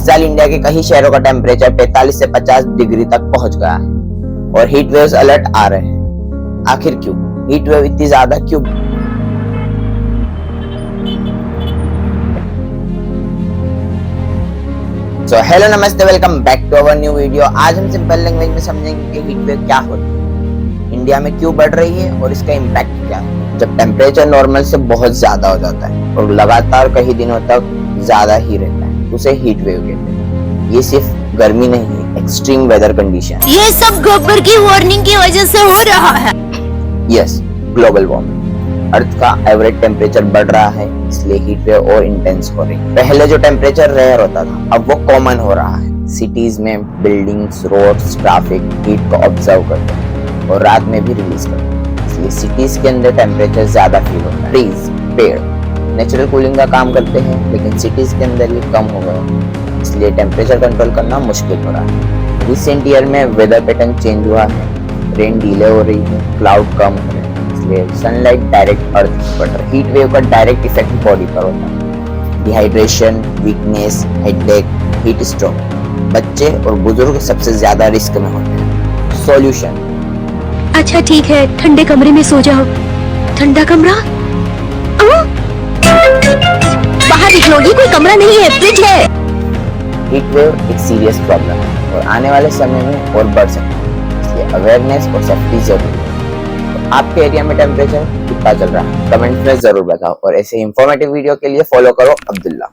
इस साल इंडिया के कई शहरों का टेम्परेचर 45 से 50 डिग्री तक पहुंच गया है और हीट वेव्स अलर्ट आ रहे हैं। आखिर क्यों? हीट वेव इतनी ज्यादा क्यों? सो हेलो नमस्ते, welcome back to our new video. आज हम सिंपल लैंग्वेज में समझेंगे कि हीट वेव क्या होती है, इंडिया में क्यों बढ़ रही है और इसका इम्पैक्ट क्या है। जब टेम्परेचर नॉर्मल से बहुत ज्यादा हो जाता है और लगातार कई दिनों तक ज्यादा ही रहता है, उसे हीट वेव कहते हैं। ये सिर्फ गर्मी नहीं है, एक्सट्रीम वेदर कंडीशन। ये सब गब्बर की वार्निंग की वजह से हो रहा है। Yes, global warming. अर्थ का एवरेज टेम्परेचर बढ़ रहा है, इसलिए हीट वेव और इंटेंस हो रही है। पहले जो टेम्परेचर रेयर होता था, अब वो कॉमन हो रहा है। सिटीज में बिल्डिंग्स, रोड्स, ट्रैफिक हीट को ऑब्जर्व करते हैं और रात में भी रिलीज करते हैं, इसलिए सिटीज के अंदर टेम्परेचर ज्यादा फील होता है। ट्रीज, पेड़ नेचुरल कूलिंग का काम करते हैं, लेकिन सिटीज के अंदर ये कम हो गए, इसलिए टेम्परेचर कंट्रोल करना मुश्किल हो रहा है। रिसेंट ईयर में वेदर पैटर्न चेंज हुआ है, रेन डिले हो रही है, क्लाउड कम हो रहे हैं, इसलिए सनलाइट डायरेक्ट अर्थ पर पड़ रही है। हीट वेव का डायरेक्ट इफेक्ट बॉडी पर होता है। Dehydration, weakness, headache, heat stroke बच्चे और बुजुर्ग सबसे ज्यादा रिस्क में होते हैं। सॉल्यूशन: अच्छा ठीक है, ठंडे कमरे में सो जाओ। ठंडा कमरा? बाहर निकलो, ये कोई कमरा नहीं है, फ्रिज है। हीट वेव एक सीरियस प्रॉब्लम है और आने वाले समय में और बढ़ सकती है, इसलिए अवेयरनेस और सेफ्टी जरूरी है। तो आपके एरिया में टेम्परेचर कितना चल रहा है, कमेंट्स में जरूर बताओ और ऐसे इंफॉर्मेटिव वीडियो के लिए फॉलो करो अब्दुल्ला।